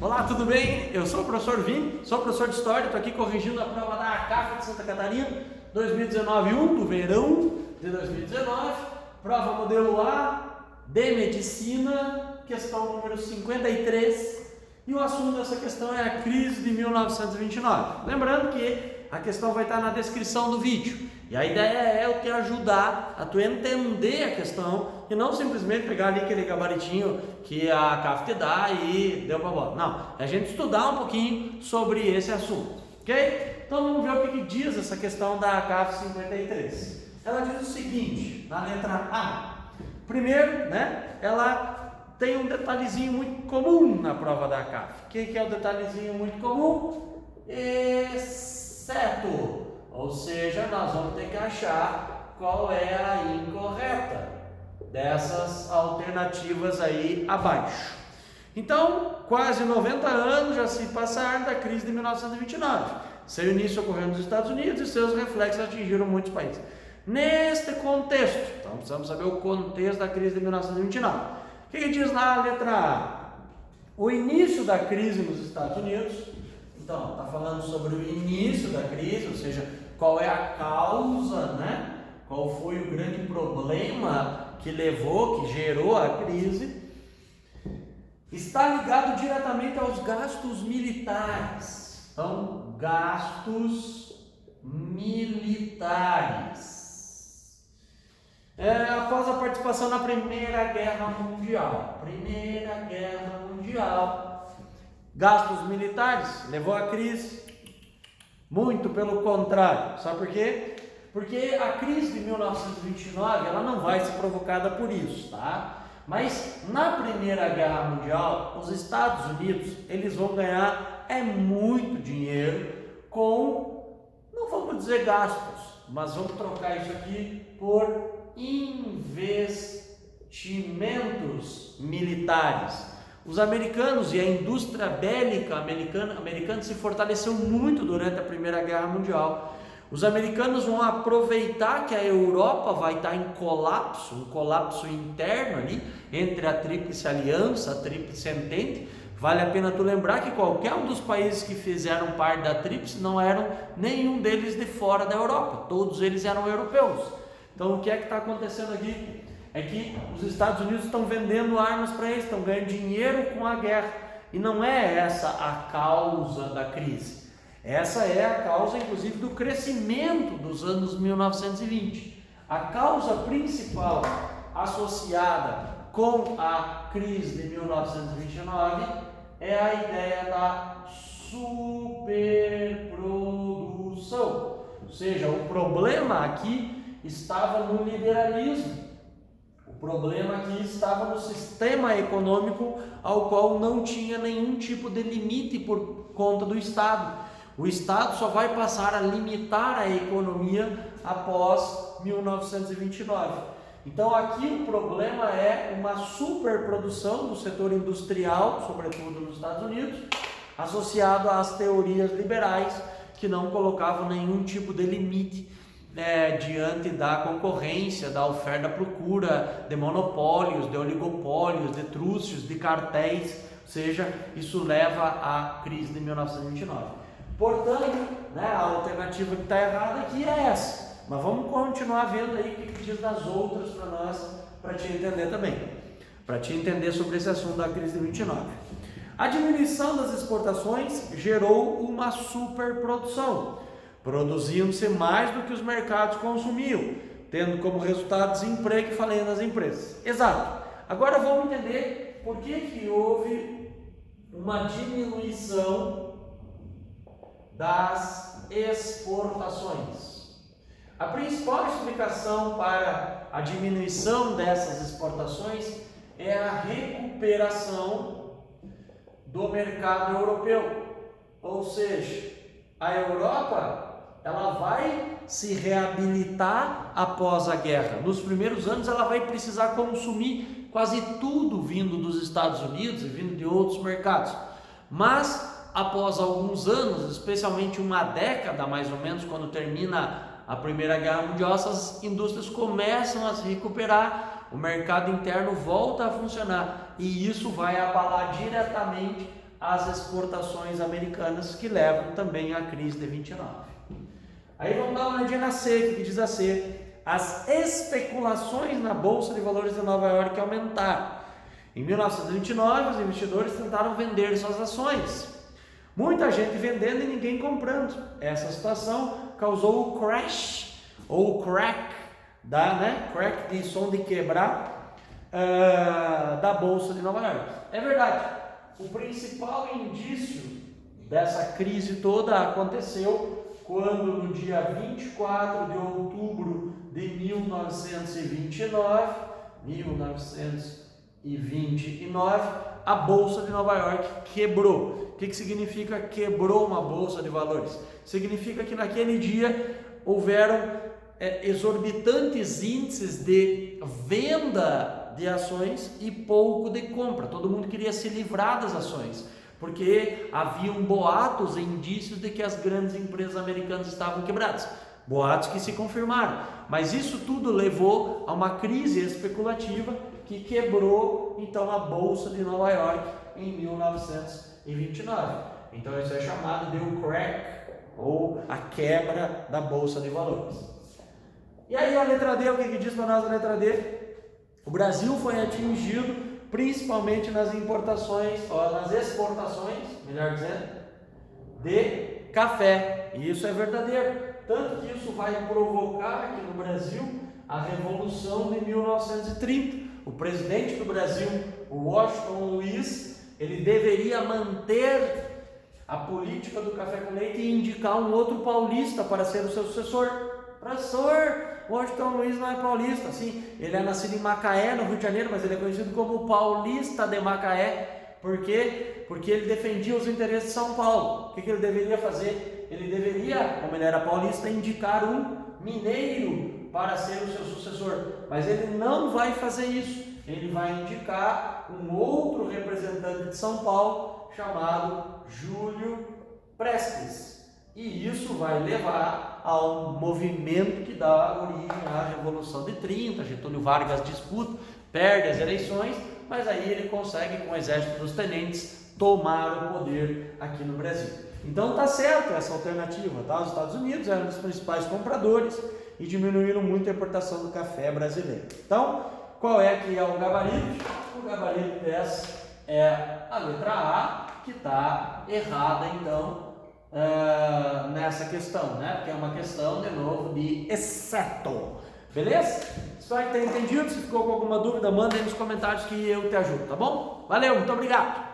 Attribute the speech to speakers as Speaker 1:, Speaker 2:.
Speaker 1: Olá, tudo bem? Eu sou o professor Vini, sou professor de História, estou aqui corrigindo a prova da ACAF de Santa Catarina 2019-1 do verão de 2019, prova modelo A de Medicina, questão número 53, e o assunto dessa questão é a crise de 1929. Lembrando que a questão vai estar na descrição do vídeo, e a ideia é eu te ajudar a tu entender a questão e não simplesmente pegar ali aquele gabaritinho que a CAF te dá e deu pra bola. Não, é a gente estudar um pouquinho sobre esse assunto, ok? Então vamos ver o que diz essa questão da CAF 53. Ela diz o seguinte, na letra A. Primeiro, ela tem um detalhezinho muito comum na prova da CAF. O que é o detalhezinho muito comum? Exceto. Ou seja, nós vamos ter que achar qual é a incorreta dessas alternativas aí abaixo. Então, quase 90 anos já se passaram da crise de 1929. Seu início ocorreu nos Estados Unidos e seus reflexos atingiram muitos países. Neste contexto, então precisamos saber o contexto da crise de 1929. O que diz na letra A? O início da crise nos Estados Unidos. Então, está falando sobre o início da crise, ou seja, qual é a causa, Qual foi o grande problema que levou, que gerou a crise? Está ligado diretamente aos gastos militares. Então, gastos militares. Após a participação na Primeira Guerra Mundial. Gastos militares levou à crise? Muito pelo contrário. Sabe por quê? Porque a crise de 1929 ela não vai ser provocada por isso, tá? Mas na Primeira Guerra Mundial, os Estados Unidos eles vão ganhar muito dinheiro com, não vamos dizer gastos, mas vamos trocar isso aqui por investimentos militares. Os americanos e a indústria bélica americana se fortaleceu muito durante a Primeira Guerra Mundial. Os americanos vão aproveitar que a Europa vai estar em colapso, um colapso interno ali, entre a Tríplice Aliança, a Tríplice Entente. Vale a pena tu lembrar que qualquer um dos países que fizeram parte da Tríplice não eram nenhum deles de fora da Europa, todos eles eram europeus. Então o que é que está acontecendo aqui? É que os Estados Unidos estão vendendo armas para eles, estão ganhando dinheiro com a guerra. E não é essa a causa da crise. Essa é a causa, inclusive, do crescimento dos anos 1920. A causa principal associada com a crise de 1929 é a ideia da superprodução. Ou seja, o problema aqui estava no liberalismo. O problema aqui estava no sistema econômico ao qual não tinha nenhum tipo de limite por conta do Estado. O Estado só vai passar a limitar a economia após 1929. Então aqui o problema é uma superprodução do setor industrial, sobretudo nos Estados Unidos, associado às teorias liberais que não colocavam nenhum tipo de limite diante da concorrência, da oferta, da procura, de monopólios, de oligopólios, de trúcios, de cartéis, ou seja, isso leva à crise de 1929. Portanto, a alternativa que está errada aqui é essa, mas vamos continuar vendo aí o que diz das outras para nós, para te entender também, para te entender sobre esse assunto da crise de 29. A diminuição das exportações gerou uma superprodução, produzindo-se mais do que os mercados consumiam, tendo como resultado desemprego e falência nas empresas. Exato. Agora vamos entender por que houve uma diminuição das exportações. A principal explicação para a diminuição dessas exportações é a recuperação do mercado europeu. Ou seja, a Europa ela vai se reabilitar após a guerra. Nos primeiros anos ela vai precisar consumir quase tudo vindo dos Estados Unidos e vindo de outros mercados. Mas após alguns anos, especialmente uma década mais ou menos, quando termina a Primeira Guerra Mundial, essas indústrias começam a se recuperar, o mercado interno volta a funcionar e isso vai abalar diretamente as exportações americanas, que levam também à crise de 29. Aí vamos dar uma olhadinha na C, que diz a C: as especulações na Bolsa de Valores de Nova York aumentaram. Em 1929, os investidores tentaram vender suas ações. Muita gente vendendo e ninguém comprando. Essa situação causou o crash, ou o crack, crack de som de quebrar, da Bolsa de Nova York. É verdade, o principal indício dessa crise toda aconteceu quando no dia 24 de outubro de 1929, a Bolsa de Nova York quebrou. O que significa quebrou uma Bolsa de Valores? Significa que naquele dia houveram exorbitantes índices de venda de ações e pouco de compra. Todo mundo queria se livrar das ações, porque haviam boatos e indícios de que as grandes empresas americanas estavam quebradas. Boatos que se confirmaram, mas isso tudo levou a uma crise especulativa que quebrou então a Bolsa de Nova York em 1929. Então isso é chamado de o crack, ou a quebra da Bolsa de Valores. E aí a letra D, o que diz para nós a letra D? O Brasil foi atingido principalmente nas importações, ou nas exportações, melhor dizendo, de café. E isso é verdadeiro. Tanto que isso vai provocar aqui no Brasil a Revolução de 1930. O presidente do Brasil, o Washington Luiz, ele deveria manter a política do café com leite e indicar um outro paulista para ser o seu sucessor. Professor, Washington Luiz não é paulista, sim, ele é nascido em Macaé, no Rio de Janeiro, mas ele é conhecido como Paulista de Macaé. Por quê? Porque ele defendia os interesses de São Paulo. O que ele deveria fazer? Ele deveria, como ele era paulista, indicar um mineiro para ser o seu sucessor, mas ele não vai fazer isso. Ele vai indicar um outro representante de São Paulo chamado Júlio Prestes. E isso vai levar a um movimento que dá origem à Revolução de 30. Getúlio Vargas disputa, perde as eleições, mas aí ele consegue, com o exército dos tenentes, tomar o poder aqui no Brasil. Então tá certo essa alternativa, tá? Os Estados Unidos eram um dos principais compradores e diminuíram muito a importação do café brasileiro. Então, qual é que é o gabarito? O gabarito dessa é a letra A, que está errada então nessa questão, né? Porque é uma questão, de novo, de exceto. Beleza? Espero que tenha entendido. Se ficou com alguma dúvida, manda aí nos comentários que eu te ajudo, tá bom? Valeu, muito obrigado!